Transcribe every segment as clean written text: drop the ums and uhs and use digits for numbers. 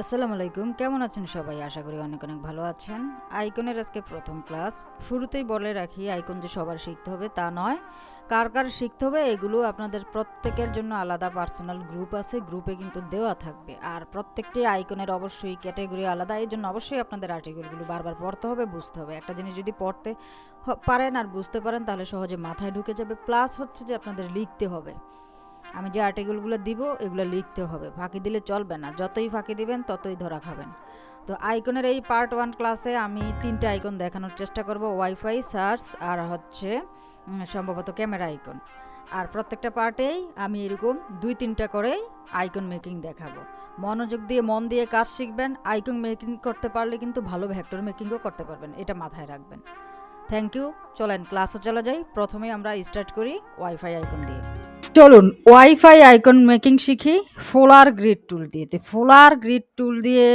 আসসালামু আলাইকুম, কেমন আছেন সবাই? আশা করি অনেক অনেক ভালো আছেন। আইকনের আজকে প্রথম ক্লাস। শুরুতেই বলে রাখি, আইকন যে সবার শিখতে হবে তা নয়। কার কার শিখতে হবে এগুলো আপনাদের প্রত্যেকের জন্য আলাদা পার্সোনাল গ্রুপ আছে, গ্রুপে কিন্তু দেওয়া থাকবে। আর প্রত্যেকটি আইকনের অবশ্যই ক্যাটাগরি আলাদা, এই জন্য অবশ্যই আপনাদের আর্টিকেলগুলো বারবার পড়তে হবে, বুঝতে হবে। একটা জিনিস যদি পড়তে পারেন আর বুঝতে পারেন তাহলে সহজে মাথায় ঢুকে যাবে। প্লাস হচ্ছে যে আপনাদের লিখতে হবে। আমি যে আর্টিকেলগুলো দিব এগুলো লিখতে হবে, ফাঁকি দিলে চলবে না। যতই ফাঁকি দিবেন ততই ধরা খাবেন। তো আইকনের এই পার্ট 1 ক্লাসে আমি 3টা আইকন দেখানোর চেষ্টা করব, ওয়াইফাই, সার্চ আর হচ্ছে সম্ভবত ক্যামেরা আইকন। আর প্রত্যেকটা পার্টেই আমি এরকম 2-3টা করে আইকন মেকিং দেখাবো। মনোযোগ দিয়ে মন দিয়ে কাজ শিখবেন। আইকন মেকিং করতে পারলে কিন্তু ভালো ভেক্টর মেকিংও করতে পারবেন, এটা মাথায় রাখবেন। Thank you. চলেন ক্লাসে চলে যাই। প্রথমে আমরা স্টার্ট করি ওয়াইফাই আইকন দিয়ে। চলুন ওয়াইফাই আইকন মেকিং শিখি ফোলার গ্রিড টুল দিয়ে। ফোলার গ্রিড টুল দিয়ে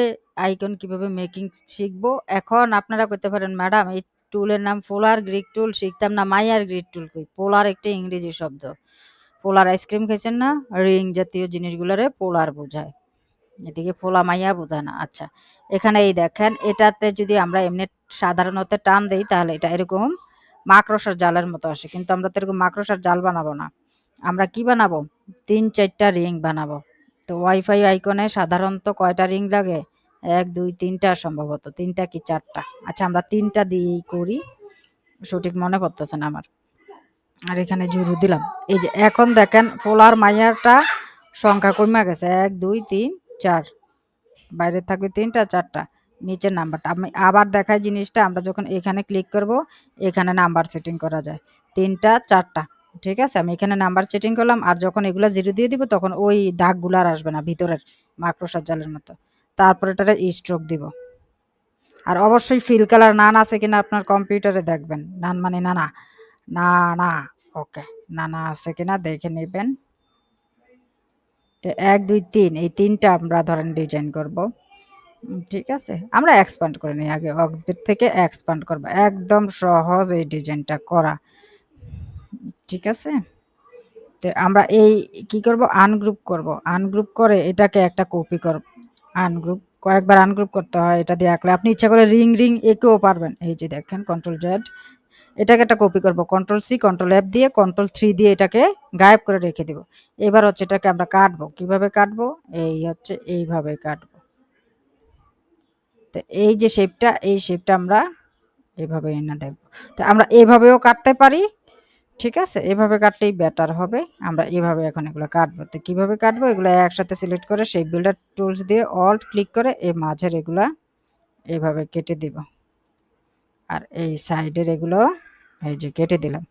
আইকন কিভাবে মেকিং শিখবো। এখন আপনারা করতে পারেন, ম্যাডাম এই টুলের নাম ফোলার গ্রিড টুল, শিখতাম না মাইয়ার গ্রিড টুল কই? পোলার একটা ইংরেজি শব্দ। পোলার আইসক্রিম খেয়েছেন না? রিং জাতীয় জিনিসগুলোরে পোলার বোঝায়, এদিকে ফোলা মাইয়া বোঝায় না। আচ্ছা, এখানে এই দেখেন, এটাতে যদি আমরা এমনি সাধারণত টান দেই তাহলে এটা এরকম মাকড়সার জালের মতো আসে, কিন্তু আমরা তো এরকম মাকড়সার জাল বানাবো না। আমরা কি বানাবো? 3-4টা রিং বানাবো। তো ওয়াইফাই আইকনে সাধারণত কয়টা রিং লাগে? 1 2 3টা, সম্ভবত 3টা কি 4টা। আচ্ছা, আমরা 3টা দিয়েই করি, সঠিক মনে পড়তেছে না আমার। আর এখানে জুরু দিলাম। এই যে এখন দেখেন ফোলার মাইয়ারটা সংখ্যা কমে গেছে, 1 2 3 4। বাইরে থাকবে 3টা 4টা, নিচের নাম্বারটা আমি আবার দেখাই জিনিসটা। আমরা যখন এখানে ক্লিক করব, এখানে নাম্বার সেটিং করা যায় 3টা 4টা। ঠিক আছে, আমি এখানে নাম্বার সেটিং করলাম। আর যখন এগুলা জিরো দিয়ে দিব তখন ওই দাগগুলো আর আসবে না ভিতরের মাকড়সার জালের মতো। তারপরে এটারে স্ট্রোক দিব। আর অবশ্যই ফিল কালার নান আছে কিনা আপনার কম্পিউটারে দেখবেন। নান মানে না না, না না, ওকে, না না আছে কিনা দেখে নেবেন। তো 1 2 3 এই 3টা আমরা ধরেন ডিজাইন করব। ঠিক আছে, আমরা এক্সপান্ড করে নিই আগে, অগদের থেকে এক্সপান্ড করব। একদম সহজ এই ডিজাইনটা করা। ঠিক আছে, তো আমরা এই কি করব, আনগ্রুপ করব। আনগ্রুপ করে এটাকে একটা কপি করব। আনগ্রুপ কয়েকবার আনগ্রুপ করতে হয়, এটা দিয়ে আঁকলে আপনি ইচ্ছা করে রিং রিং এঁকেও পারবেন। এই যে দেখেন কন্ট্রোল জেড, এটাকে একটা কপি করব, কন্ট্রোল সি কন্ট্রোল এফ দিয়ে কন্ট্রোল 3 দিয়ে এটাকে গায়েব করে রেখে দিব। এবার হচ্ছে এটাকে আমরা কাটবো। কিভাবে কাটবো? এই হচ্ছে এইভাবে কাটবো। তো এই যে শেপটা, এই শেপটা আমরা এভাবে এনে দেখব। তো আমরা এভাবেও কাটতে পারি। ঠিক আছে, এভাবে কাটলেই বেটার হবে। আমরা এভাবে এখন এগুলো কাটবো। তো কিভাবে কাটবো? এগুলো একসাথে সিলেক্ট করে শেপ বিল্ডার টুলস দিয়ে অল্ট ক্লিক করে এই মাঝের এগুলা এভাবে কেটে দিব। আর এই সাইডের এগুলো এই যে কেটে দিলাম।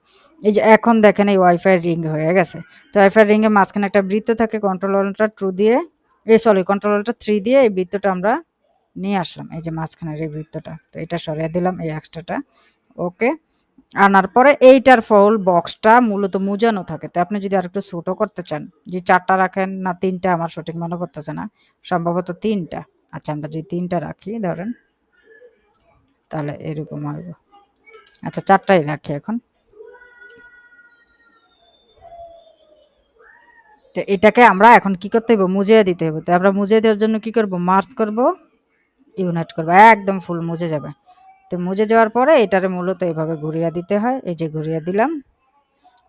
এই যে এখন দেখেন এই ওয়াইফাই রিং হয়ে গেছে। তো ওয়াইফাই রিং এর মাঝখানে একটা বৃত্ত থাকে, কন্ট্রোল অল্টার টু দিয়ে, সরি কন্ট্রোল অল্টার 3 দিয়ে এই বৃত্তটা আমরা নিয়ে আসলাম। এই যে মাঝখানের এই বৃত্তটা, তো এটা সরিয়ে দিলাম এই এক্সট্রাটা। ওকে, আনার পরে এইটার ফল বক্সটা মূলত মুজানো থাকে। তো আপনি যদি আরেকটু ছোট করতে চান, যে 4টা রাখেন না 3টা, আমার সঠিক মনে পড়তেছে না, সম্ভবত 3টা। আচ্ছা, আমরা যদি 3টা রাখি ধরেন, তাহলে এরকম হবে। আচ্ছা, 4টাই রাখি এখন। তো এটাকে আমরা এখন কি করতে হবে? মুজিয়ে দিতে হবে। তো আমরা মুজিয়ে দেওয়ার জন্য কি করব? মার্জ করব, ইউনাইট করব, একদম ফুল মুজে যাবে। তো মুজে যাওয়ার পরে এটারে মূলত এভাবে ঘুরিয়ে দিতে হয়। এই যে ঘুরিয়ে দিলাম।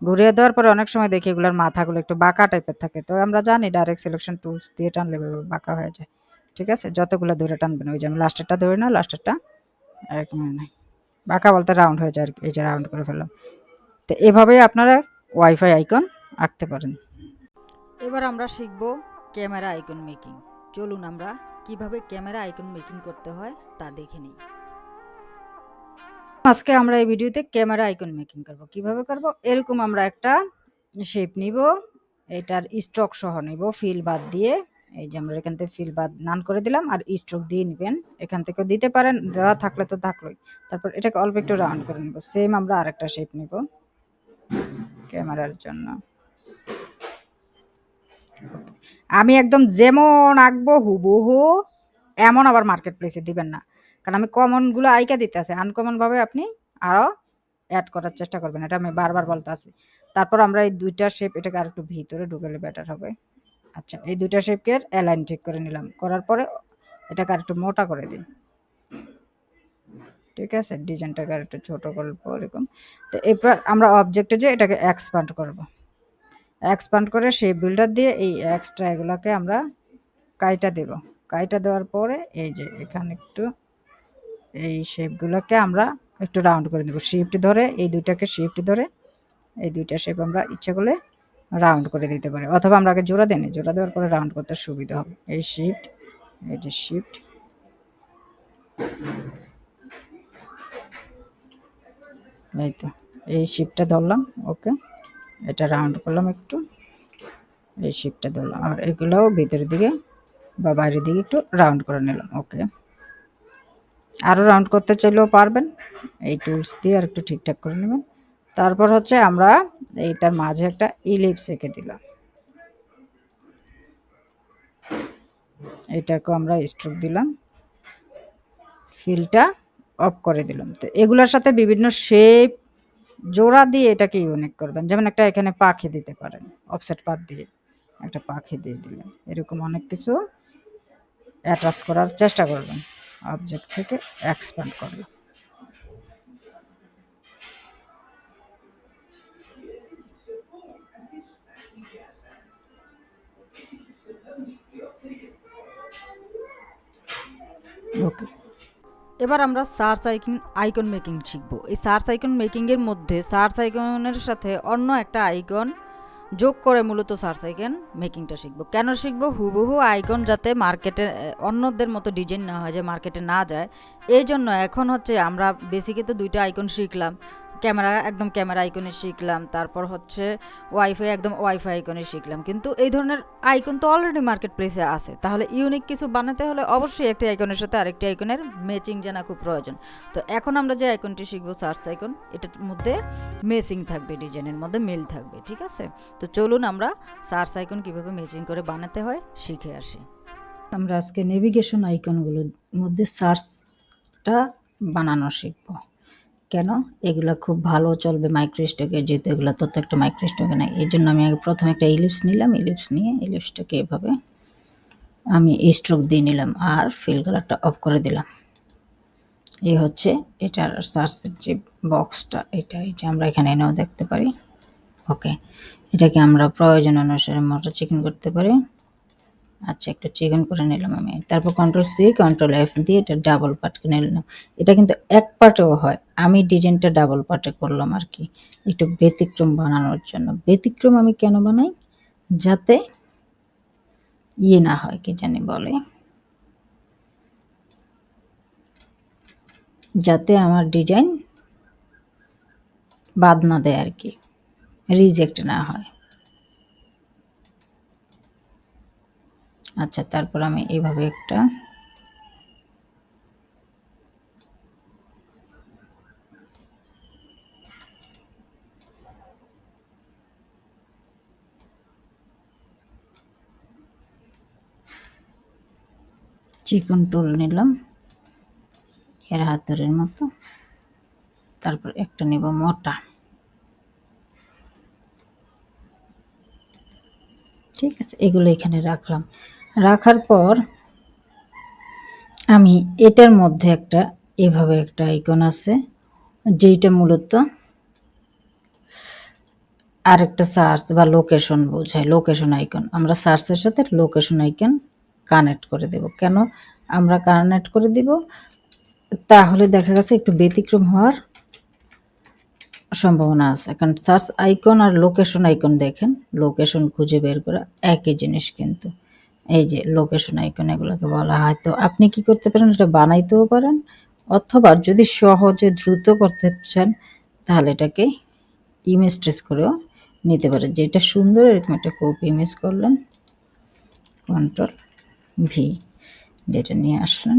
ঘুরিয়ে দেওয়ার পরে অনেক সময় দেখি এগুলোর মাথাগুলো একটু বাঁকা টাইপের থাকে। তো আমরা জানি ডাইরেক্ট সিলেকশন টুলস দিয়ে টানলে এভাবে বাঁকা হয়ে যায়। ঠিক আছে, যতগুলো ধরে টানবেন। ওই যে আমি লাস্টেরটা ধরে না, লাস্টেরটা এরকম নাই, বাঁকা বলতে রাউন্ড হয়ে যায় আর কি। এই যে রাউন্ড করে ফেললাম। তো এভাবেই আপনারা ওয়াইফাই আইকন আঁকতে পারেন। এবার আমরা শিখব ক্যামেরা আইকন মেকিং। চলুন আমরা কিভাবে ক্যামেরা আইকন মেকিং করতে হয় তা দেখে নিই। আজকে আমরা এই ভিডিওতে ক্যামেরা আইকন মেকিং করব। কিভাবে করব? এরকম আমরা একটা শেপ নিব, এটার স্ট্রোক সহ নিব, ফিল বাদ দিয়ে। এই যে আমরা এখান থেকে ফিল বাদ নান করে দিলাম, আর স্ট্রোক দিয়ে নেবেন। এখান থেকেও দিতে পারেন, দেওয়া থাকলে তো থাকলোই। তারপর এটাকে অল্প একটু রাউন্ড করে নেব। সেম আমরা আরেকটা শেপ নিব ক্যামেরার জন্য। আমি একদম যেমন আঁকবো হুবহু এমন আবার মার্কেট প্লেসে দিবেন না, কারণ আমি কমনগুলো আইকা দিতে আছে। আনকমনভাবে আপনি আরও অ্যাড করার চেষ্টা করবেন, এটা আমি বারবার বলতে আছি। তারপর আমরা এই 2টা শেপ এটাকে আর একটু ভিতরে ঢুকালে বেটার হবে। আচ্ছা, এই 2টা শেপকে অ্যালাইন ঠিক করে নিলাম। করার পরে এটাকে আর একটু মোটা করে দিই, ঠিক আছে, ডিজাইনটাকে আর একটু ছোট করবো এরকম। তো এরপর আমরা অবজেক্টে যে এটাকে এক্সপান্ড করব, এক্সপান্ড করে সেই বিল্ডার দিয়ে এই এক্সট্রা এগুলোকে আমরা কাইটা দেব। কাইটা দেওয়ার পরে এই যে এখানে একটু এই শেপগুলোকে আমরা একটু রাউন্ড করে দেবো, শিফট ধরে এই দুইটাকে শিফট ধরে এই দুইটা শেপ আমরা ইচ্ছা করলে রাউন্ড করে দিতে পারি, অথবা আমরা আগে জোড়া দেন, জোড়া দেওয়ার পরে রাউন্ড করতে সুবিধা হবে। এই শিফট, এই যে শিফট, এই তো এই শিফটটা ধরলাম, ওকে, এটা রাউন্ড করলাম একটু, এই শিফটটা ধরলাম, আর এগুলোও ভিতরের দিকে বা বাইরের দিকে একটু রাউন্ড করে নিলাম, ওকে। আরও রাউন্ড করতে চাইলেও পারবেন, এই টুলস দিয়ে আর একটু ঠিকঠাক করে নেবেন। তারপর হচ্ছে আমরা এইটার মাঝে একটা ইলিপস এঁকে দিলাম, এটাকেও আমরা স্ট্রোক দিলাম, ফিলটা অফ করে দিলাম। তো এগুলোর সাথে বিভিন্ন শেপ জোড়া দিয়ে এটাকে ইউনিক করবেন, যেমন একটা এখানে পাখি দিতে পারেন, অফসেট পাত দিয়ে একটা পাখি দিয়ে দিলেন, এরকম অনেক কিছু অ্যাটাচ করার চেষ্টা করবেন। অবজেক্ট থেকে এক্সপ্যান্ড করলাম, ওকে। এবার আমরা সার্চ আইকন মেকিং শিখব। এই সার্চ আইকন মেকিংয়ের মধ্যে সার্চ আইকনের সাথে অন্য একটা আইকন যোগ করে মূলত সার্চ আইকন মেকিংটা শিখব। কেন শিখব? হুবহু আইকন যাতে মার্কেটে অন্যদের মতো ডিজাইন না হয়, যে মার্কেটে না যায়, এই জন্য এখন হচ্ছে আমরা বেসিকে তো দুইটা আইকন শিখলাম, ক্যামেরা একদম ক্যামেরা আইকনে শিখলাম, তারপর হচ্ছে ওয়াইফাই একদম ওয়াইফাই আইকনে শিখলাম, কিন্তু এই ধরনের আইকন তো অলরেডি মার্কেট প্লেসে আছে। তাহলে ইউনিক কিছু বানাতে হলে অবশ্যই একটি আইকনের সাথে আরেকটি আইকনের ম্যাচিং জানা খুব প্রয়োজন। তো এখন আমরা যে আইকনটি শিখবো সার্চ আইকন, এটার মধ্যে ম্যাচিং থাকবে, ডিজাইনের মধ্যে মিল থাকবে, ঠিক আছে। তো চলুন আমরা সার্চ আইকন কীভাবে ম্যাচিং করে বানাতে হয় শিখে আসি। আমরা আজকে নেভিগেশন আইকনগুলোর মধ্যে সার্চটা বানানো শিখবো। কেন? এগুলো খুব ভালো চলবে মাইক্রোস্টকে, যেহেতু এগুলো তত একটা মাইক্রোস্টকে নাই। এই জন্য আমি আগে প্রথমে একটা ইলিপস নিলাম, ইলিপস নিয়ে ইলিপসটাকে এভাবে আমি স্ট্রোক দিয়ে নিলাম আর ফিল কালারটা অফ করে দিলাম। এই হচ্ছে এটার সার্চের যে বক্সটা, এটা আমরা এখানে এনেও দেখতে পারি, ওকে। এটাকে আমরা প্রয়োজন অনুসারে মোটা চিকেন করতে পারি। আচ্ছা, একটু চিকেন করে নিলাম আমি, তারপর Ctrl+C Ctrl+F দিয়ে এটা ডাবল পার্ট কিনে নিলাম। এটা কিন্তু এক পার্টেও হয়, আমি ডিজাইনটা ডাবল পার্টে করলাম আর কি, একটু ব্যতিক্রম বানানোর জন্য। ব্যতিক্রম আমি কেন বানাই? যাতে ইয়ে না হয়, কি জানি বলে, যাতে আমার ডিজাইন বাদ না দেয় আর কি, রিজেক্ট না হয়। আচ্ছা, তারপর আমি এইভাবে একটা চিকন টুল নিলাম এর হাতের মতো, তারপর একটা নেব মোটা, ঠিক আছে। এগুলো এখানে রাখলাম, রাখার পর আমি এটার মধ্যে একটা এভাবে একটা আইকন আছে, যেইটা মূলত আরেকটা সার্চ বা লোকেশন বোঝায়, লোকেশন আইকন। আমরা সার্চের সাথে লোকেশন আইকন কানেক্ট করে দেব। কেন আমরা কানেক্ট করে দিব? তাহলে দেখা গেছে একটু ব্যতিক্রম হওয়ার সম্ভাবনা আছে, কারণ সার্চ আইকন আর লোকেশন আইকন দেখেন, লোকেশন খুঁজে বের করা একই জিনিস, কিন্তু এই যে লোকেশন আইকন এগুলোকে বলা হয়। তো আপনি কি করতে পারেন? এটা বানাইতেও পারেন, অথবা যদি সহজে দ্রুত করতে চান তাহলে এটাকে ইমেজ ট্রেস করেও নিতে পারেন। যেটা সুন্দর এরকম একটা কপি ইমেজ করলেন, Ctrl+V যেটা নিয়ে আসলেন,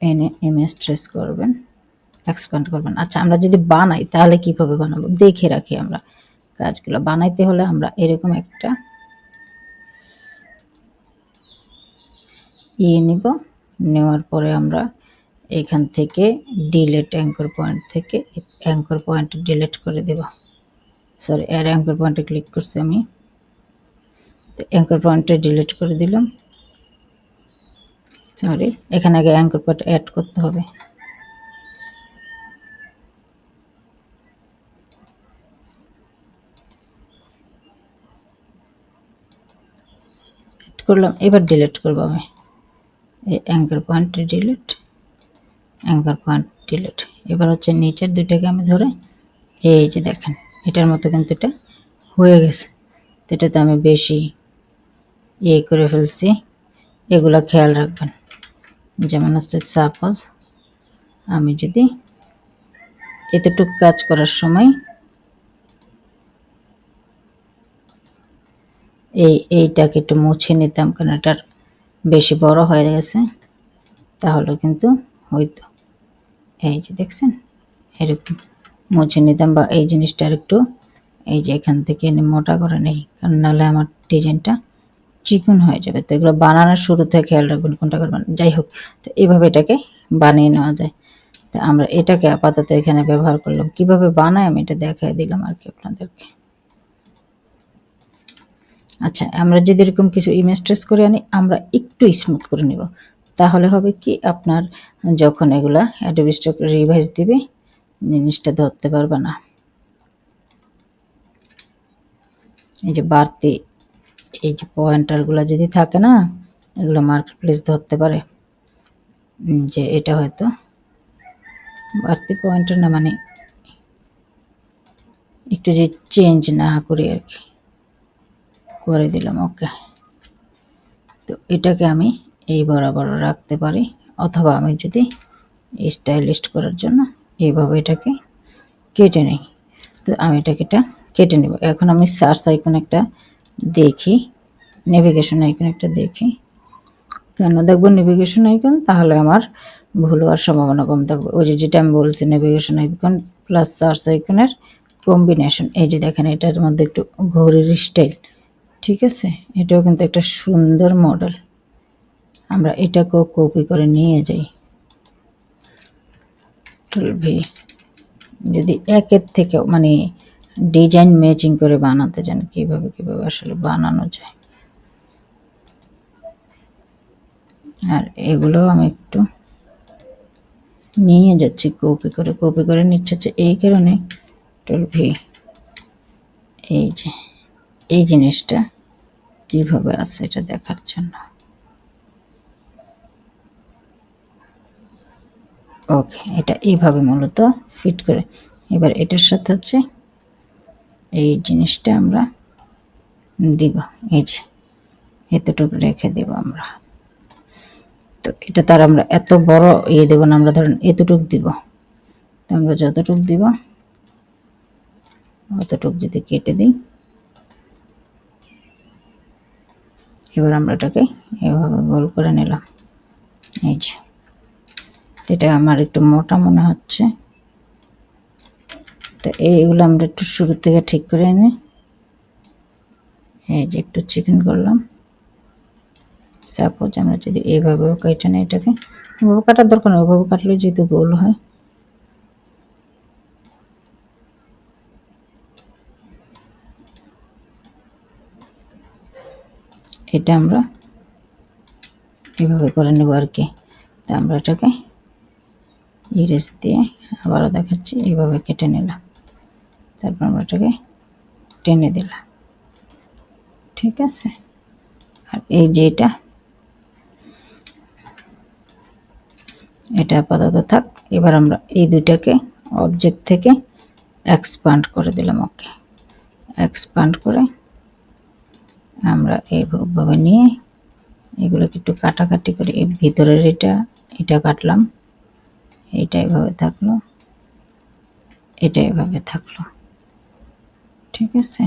এনে ইমেজ ট্রেস করবেন, এক্সপ্যান্ড করবেন। আচ্ছা, আমরা যদি বানাই তাহলে কিভাবে বানাবো দেখে রাখি আমরা কাজগুলো। বানাইতে হলে আমরা এরকম একটা নিব, নেওয়ার পরে আমরা এখান থেকে ডিলিট অ্যাঙ্কর পয়েন্ট থেকে অ্যাঙ্কর পয়েন্ট ডিলিট করে দেব। সরি, এর অ্যাঙ্কর পয়েন্টে ক্লিক করছি আমি, তো অ্যাঙ্কর পয়েন্টে ডিলিট করে দিলাম। সরি, এখানে আগে অ্যাঙ্কর পয়েন্ট অ্যাড করতে হবে। অ্যাড করলাম, এবার ডিলিট করবো আমি। এই anchor point delete, anchor point delete. এবার হচ্ছে নিচের দুইটাকে আমি ধরে এই যে দেখেন এটার মতো কিন্তু এটা হয়ে গেছে। তো এটাতে আমি বেশি করে ফেলছি, এগুলা খেয়াল রাখবেন। যেমন হচ্ছে সাপোজ আমি যদি এতটুকু কাজ করার সময় এইটাকে একটু মুছে নিতাম, কারণ এটার বেশি বড় হয়ে গেছে, তাহলে কিন্তু হয়তো এই যে দেখছেন এরকম মুছে নিতাম, বা এই জিনিসটা একটু এই যে এখান থেকে এনে মোটা করে নেই, কারণ নাহলে আমার ডিজাইনটা চিকন হয়ে যাবে। তো এগুলো বানানোর শুরু থেকে খেয়াল রাখবেন কোনটা করবেন। যাই হোক, তো এইভাবে এটাকে বানিয়ে নেওয়া যায়। তো আমরা এটাকে আপাতত এখানে ব্যবহার করলাম। কিভাবে বানায় আমি এটা দেখাই দিলাম আর কি আপনাদেরকে। আচ্ছা, আমরা যদি এরকম কিছু ইমেজ ট্রেস করে আনি, আমরা একটু স্মুথ করে নিব, তাহলে হবে কি আপনার যখন এগুলা অ্যাডোবি স্টক রিভাইজ দিবে জিনিসটা ধরতে পারবে না। এই যে বাড়তি এই যে পয়েন্টারগুলো যদি থাকে না, এগুলো মার্কেট প্লেস ধরতে পারে যে এটা হয়তো বাড়তি পয়েন্টার না, মানে একটু যে চেঞ্জ না করি আর কি, করে দিলাম। ওকে, তো এটাকে আমি এই বরাবর রাখতে পারি, অথবা আমি যদি স্টাইলিস্ট করার জন্য এইভাবে এটাকে কেটে নিই। তো আমি এটাকে কেটে নেব। এখন আমি সার্চ আইকন একটা দেখি, নেভিগেশন আইকন একটা দেখি। কেন দেখবো নেভিগেশন আইকন? তাহলে আমার ভুল হওয়ার সম্ভাবনা কম থাকবে। ওই যে যেটা আমি বলছি, নেভিগেশন আইকন প্লাস সার্চ আইকনের কম্বিনেশন। এই যে দেখেন এটার মধ্যে একটু ঘড়ির স্টাইল, ঠিক আছে, এটাও কিন্তু একটা সুন্দর মডেল। আমরা এটাকেও কপি করে নিয়ে যাই, ভি। যদি একের থেকে মানে ডিজাইন ম্যাচিং করে বানাতে চান, কিভাবে আসলে বানানো যায়। আর এগুলো আমি একটু নিয়ে যাচ্ছি কপি করে নিচ্ছে হচ্ছে এই কারণে ভি। এই যে এই জিনিসটা কিভাবে আছে এটা দেখার জন্য। ওকে, এটা এইভাবে মূলত ফিট করে। এবার এটার সাথে হচ্ছে এই জিনিসটা আমরা দিব, এই যে এতটুকু রেখে দেব আমরা। তো এটা তার আমরা এত বড় দেব না, আমরা ধরেন এতটুকু দিব। তো আমরা যতটুকু দিব অতটুকু যদি কেটে দিই, এবার আমরা এটাকে এভাবে গোল করে নিলাম। এই যে এটা আমার একটু মোটা মনে হচ্ছে, তো এইগুলো আমরা একটু শুরু থেকে ঠিক করে নিই। এই যে একটু চিকেন করলাম। সাপোজ আমরা যদি এইভাবেও কেটে নিই, এটাকে ওভাবে কাটার দরকার নেই, ওভাবে কাটলে যেহেতু গোল হয়। এটা আমরা এভাবে করে নেব আর কি। তা আমরা এটাকে ইরেজ দিয়ে আবারও দেখাচ্ছি, এইভাবে কেটে নিলাম, তারপর আমরা এটাকে টেনে দিলাম, ঠিক আছে। আর এই যে এটা আপাতত থাক। এবার আমরা এই দুইটাকে অবজেক্ট থেকে এক্সপান্ড করে দিলাম। ওকে, এক্সপান্ড করে আমরা এইভাবে নিয়ে এগুলোকে একটু কাটাকাটি করে এই ভিতরের এটা কাটলাম, এটা এভাবে থাকলো, এটা এভাবে থাকলো, ঠিক আছে।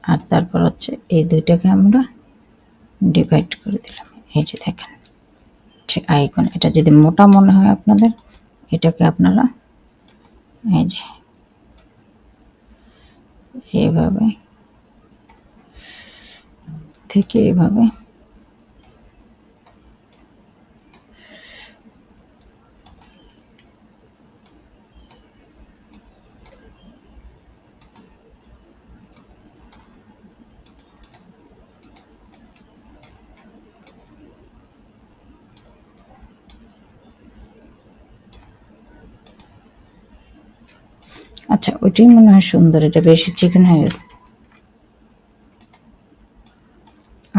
আর তারপর হচ্ছে এই দুইটাকে আমরা ডিভাইড করে দিলাম। এই যে দেখেন আইকন, এটা যদি মোটা মনে হয় আপনাদের, এটাকে আপনারা এই যে এইভাবে থেকে এইভাবে আচ্ছা, ওইটাই মনে হয় সুন্দর, এটা বেশি চিকন হয়ে গেছে।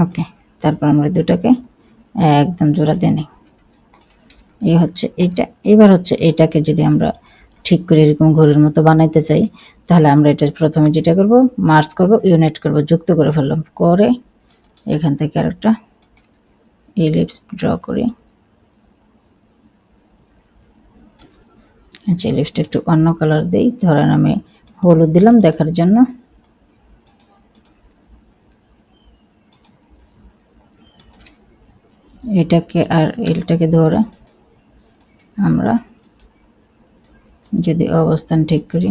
ওকে, তারপর আমরা দুটাকে একদম জোড়া দিয়ে নিই। এই হচ্ছে এটা। এবার হচ্ছে এটাকে যদি আমরা ঠিক করে এরকম ঘড়ির মতো বানাইতে চাই, তাহলে আমরা এটা প্রথমে যেটা করব, মার্জ করব, ইউনাইট করব, যুক্ত করে ফেললাম। করে এখান থেকে আরেকটা এলিপস ড্র করি। আচ্ছা, এলিপসটা একটু অন্য কালার দিই, ধরেন আমি হলুদ দিলাম দেখার জন্য। এটাকে আর এলটাকে ধরে আমরা যদি অবস্থান ঠিক করি,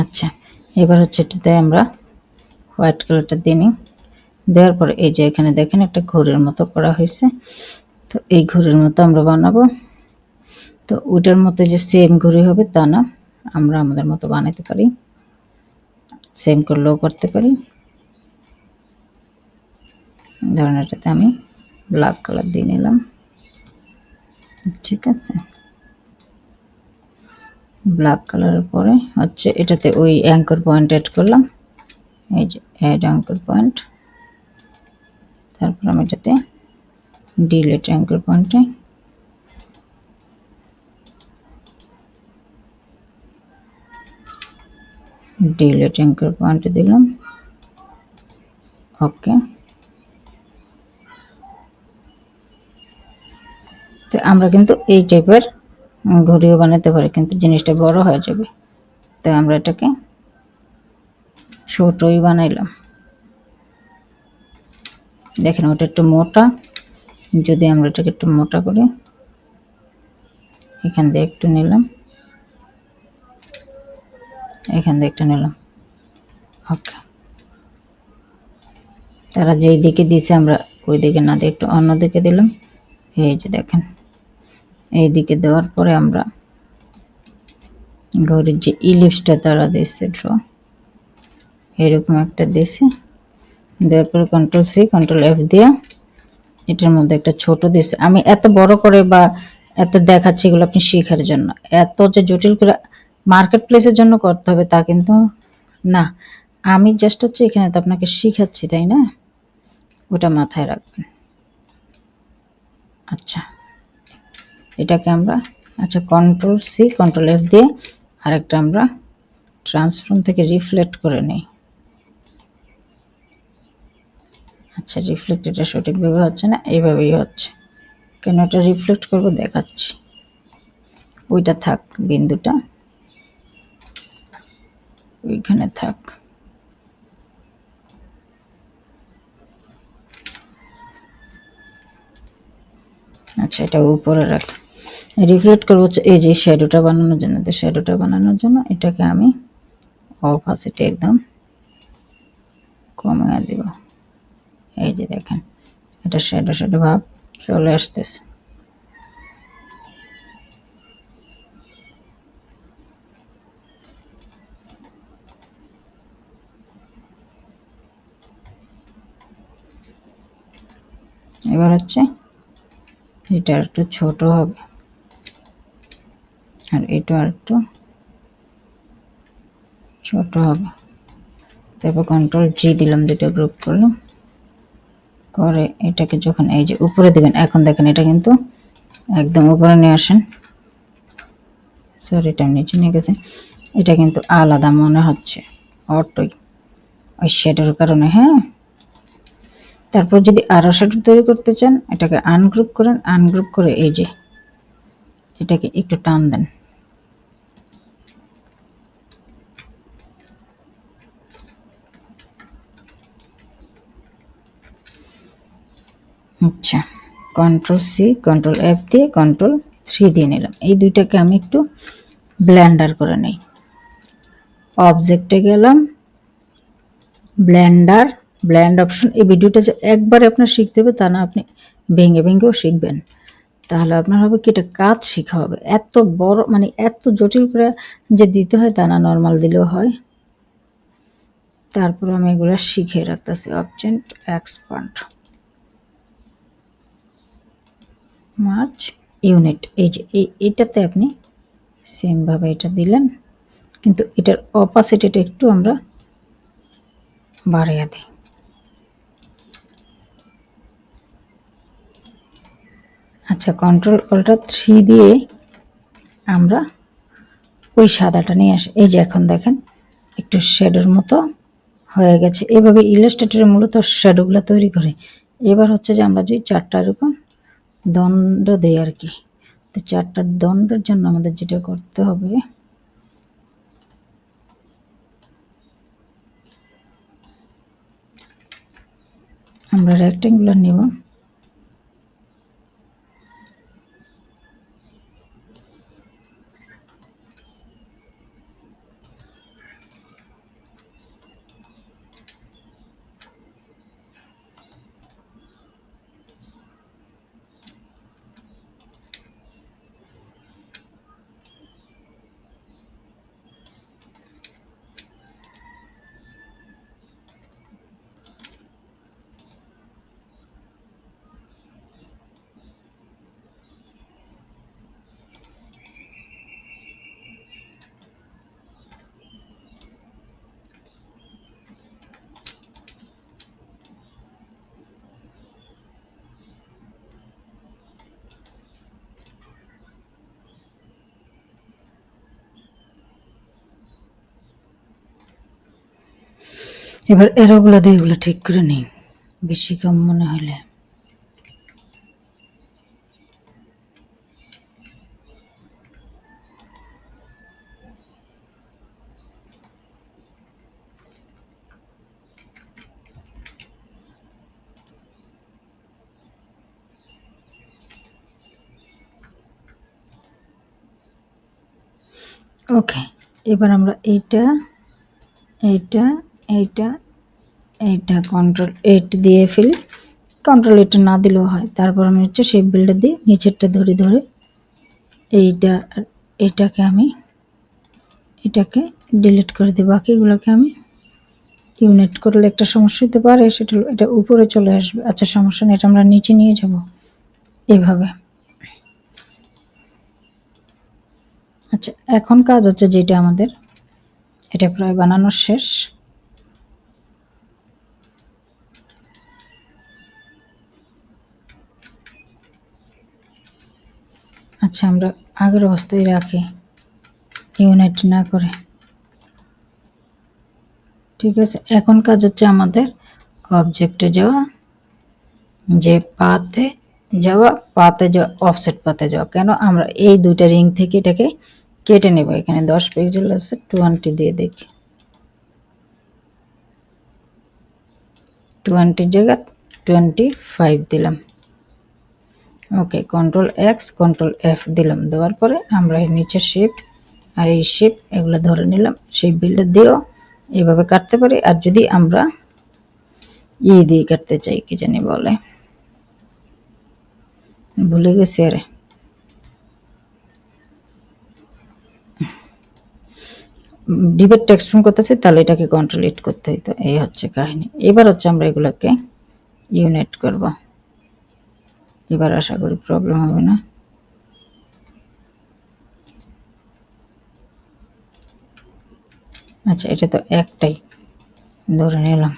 আচ্ছা এবার হচ্ছে এটাতে আমরা হোয়াইট কালারটা দিয়ে নিই। দেওয়ার পরে এই যে এখানে দেখেন একটা ঘড়ির মতো করা হয়েছে, তো এই ঘড়ির মতো আমরা বানাবো। তো ওইটার মতো যে সেম ঘড়ি হবে তা না, আমরা আমাদের মতো বানাতে পারি, সেম করলেও করতে পারি। ধরেন এটাতে আমি ব্ল্যাক কালার দিয়ে নিলাম, ঠিক আছে। ব্ল্যাক কালারের পরে হচ্ছে এটাতে ওই অ্যাঙ্কর পয়েন্ট অ্যাড করলাম, এই যে অ্যাড অ্যাঙ্কর পয়েন্ট। তারপর আমি এটাতে ডিলিট অ্যাঙ্কর পয়েন্টে ডিলিট অ্যাঙ্কর পয়েন্ট দিলাম। ওকে, তো আমরা কিন্তু এই টাইপের ঘড়িও বানাতে পারি, কিন্তু জিনিসটা বড় হয়ে যাবে। তো আমরা এটাকে ছোটই বানাইলাম। দেখেন ওটা একটু মোটা, যদি আমরা এটাকে একটু মোটা করি, এখান দিয়ে একটু নিলাম, এখান দিয়ে একটু নিলাম। ওকে, তারা যেই দিকে দিয়েছে আমরা ওই দিকে না দিয়ে একটু অন্য দিকে দিলাম। এই যে দেখেন, এই দিকে দেওয়ার পরে আমরা ঘড়ির যে ইলিপসটা তারা দিচ্ছে ড্র, এরকম একটা দিয়েছে। দেওয়ার পরে কন্ট্রোল সি কন্ট্রোল এফ দিয়ে এটার মধ্যে একটা ছোট দিচ্ছে। আমি এত বড় করে বা এত দেখাচ্ছি এগুলো আপনি শেখার জন্য, এত যে জটিল করে মার্কেট প্লেসের জন্য করতে হবে তা কিন্তু না। আমি জাস্ট হচ্ছে এখানে তো আপনাকে শিখাচ্ছি, তাই না? ওটা মাথায় রাখবেন। আচ্ছা, এটাকে আমরা আচ্ছা কন্ট্রোল সি কন্ট্রোল এফ দিয়ে আরেকটা আমরা ট্রান্সফর্ম থেকে রিফ্লেক্ট করে নিই। আচ্ছা, রিফ্লেক্ট এটা সঠিকভাবে হচ্ছে না, এইভাবেই হচ্ছে। কেন এটা রিফ্লেক্ট করব দেখাচ্ছি। ওইটা থাক, বিন্দুটা ওইখানে থাক। আচ্ছা, এটা উপরে রাখি। রিফ্লেক্ট করবো হচ্ছে এই যে শ্যাডোটা বানানোর জন্য। তো শ্যাডোটা বানানোর জন্য এটাকে আমি অপাসিটি একদম কমিয়ে দেব। এই যে দেখেন এটা শ্যাডো শ্যাডো ভাব চলে আসতেছে। এবার হচ্ছে এটা একটু ছোট হবে, আর এটা একটু ছোট হবে। তারপর কন্ট্রোল জি দিলাম, দুটো গ্রুপ করলাম, করে এটাকে যখন এই যে উপরে দেবেন, এখন দেখেন এটা কিন্তু একদম উপরে নিয়ে আসেন। সরি, এটা নিচে নিয়ে গেছে। এটা কিন্তু আলাদা মনে হচ্ছে অটোই, ওই শ্যাডোর কারণে। হ্যাঁ, তারপর যদি আরও শ্যাডো তৈরি করতে চান এটাকে আনগ্রুপ করেন, আনগ্রুপ করে এই যে এটাকে একটু টান দেন। আচ্ছা, কন্ট্রোল সি কন্ট্রোল এফ দিয়ে কন্ট্রোল 3 দিয়ে নিলাম। এই দুইটাকে আমি একটু ব্লেন্ডার করে নিই। অবজেক্টে গেলাম, ব্লেন্ডার, ব্লেন্ড অপশন। এই ভিডিওটা যে একবারে আপনার শিখতে হবে তা না, আপনি ভেঙে ভেঙেও শিখবেন। তাহলে আপনার হবে কি, এটা কাজ শেখা হবে। এত বড় মানে এত জটিল করে যে দিতে হয় তা না, নর্মাল দিলেও হয়। তারপর আমি এগুলো শিখে রাখতেছি। অবজেক্ট এক্সপান্ড, মার্চ, ইউনিট, এই যে এইটাতে আপনি সেমভাবে এটা দিলেন, কিন্তু এটার অপাসিটিটা একটু আমরা বাড়িয়ে দিই। আচ্ছা, কন্ট্রোল অল্টার 3 দিয়ে আমরা ওই সাদাটা নিয়ে আসি। এই যে এখন দেখেন একটু শ্যাডোর মতো হয়ে গেছে। এভাবে ইলাস্ট্রেটরে মূলত শ্যাডোগুলো তৈরি করে। এবার হচ্ছে যে আমরা যদি 4টা এরকম দণ্ড দেই আর কি, তো 4টা দণ্ডের জন্য আমাদের যেটা করতে হবে, আমরা রেক্টেঙ্গুলার নিব। এবার এরোগুলো দিয়ে এগুলো ঠিক করে নিই, বেশি কম মনে হলে। ওকে, এবার আমরা এইটা এইটা এইটা এইটা কন্ট্রোল 8 দিয়ে ফেলি। কন্ট্রোল 8 না দিলেও হয়। তারপর আমি হচ্ছে শেপ বিল্ডার দিয়ে নিচেরটা ধরে ধরে এইটা এটাকে আমি এটাকে ডিলিট করে দিই। বাকিগুলোকে আমি ইউনিট করলে একটা সমস্যা হতে পারে, সেটা হলো এটা উপরে চলে আসবে। আচ্ছা, সমস্যা নেই, এটা আমরা নিচে নিয়ে যাব এভাবে। আচ্ছা, এখন কাজ হচ্ছে যেটা আমাদের, এটা প্রায় বানানো শেষ। আচ্ছা, আমরা আগের অবস্থায় রাখি, ইউনিট না করে। ঠিক আছে, এখন কাজ হচ্ছে আমাদের অবজেক্টে যাওয়া, যে পাতে যাওয়া, অফসেট পাতে যাওয়া। কেন আমরা এই দুইটা রিং থেকে এটাকে কেটে নেব। এখানে 10 পিক্সেল আছে, 20 দিয়ে দেখি, 20 জায়গা 25 দিলাম। ওকে, কন্ট্রোল এক্স কন্ট্রোল এফ দিলাম। দেওয়ার পরে আমরা এর নিচে শেপ আর এই শেপ এগুলো ধরে নিলাম। শেপ বিল্ডার দিয়েও এভাবে কাটতে পারি। আর যদি আমরা দিয়ে কাটতে চাই, কি জানি বলে, ভুলে গেছি। আরে ডিবেট টেক্সট করতেছি, তাহলে এটাকে কন্ট্রোল ইট করতে হইতো। এই হচ্ছে কাহিনী। এবার হচ্ছে আমরা এগুলোকে ইউনিট করব। এবার আশা করি প্রবলেম হবে না। আচ্ছা, এটা তো একটাই ধরে নিলাম।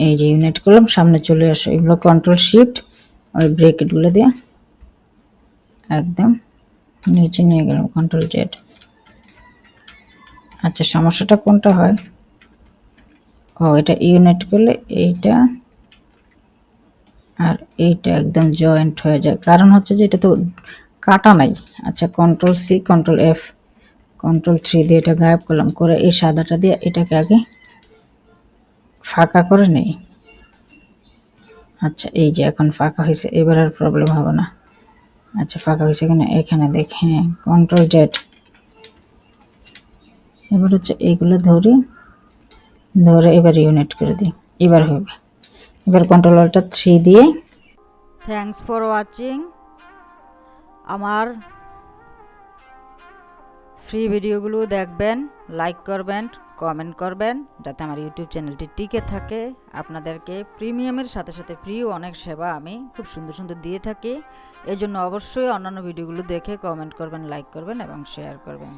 এই যে ইউনিট করলাম, সামনে চলে আসো। এগুলো কন্ট্রোল শিফট ওই ব্রেকেটগুলো দিয়ে একদম নিচে নিয়ে গেলাম, কন্ট্রোল জেড। আচ্ছা, সমস্যাটা কোনটা হয়? ও, এটা ইউনিট করলে এইটা আর এইটা একদম জয়েন্ট হয়ে যায়। কারণ হচ্ছে যে এটা তো কাটা নাই। আচ্ছা, control C control F control 3 দিয়ে এটা গায়েব করলাম। করে এই সাদাটা দিয়ে এটাকে আগে ফাঁকা করে নেই। আচ্ছা, এই যে এখন ফাঁকা হয়েছে, এবার আর প্রবলেম হবে না। আচ্ছা, ফাঁকা হয়েছে এখানে, এখানে দেখ, হ্যাঁ, কন্ট্রোল জেড। এবার হচ্ছে এইগুলো ধরে এবার ইউনিট করে দিই। এবার হবে। এবার কন্ট্রোল অল্টার 3 দিয়ে থ্যাঙ্কস ফর ওয়াচিং। আমার ফ্রি ভিডিওগুলো দেখবেন, লাইক করবেন, কমেন্ট করবেন, যাতে আমার ইউটিউব চ্যানেলটি টিকে থাকে। আপনাদেরকে প্রিমিয়ামের সাথে সাথে ফ্রিও অনেক সেবা আমি খুব সুন্দর সুন্দর দিয়ে থাকি। এই জন্য অবশ্যই অন্যান্য ভিডিওগুলো দেখে কমেন্ট করবেন, লাইক করবেন এবং শেয়ার করবেন।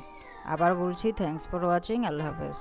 আবার বলছি, থ্যাঙ্কস ফর ওয়াচিং। আল্লাহ হাফেজ।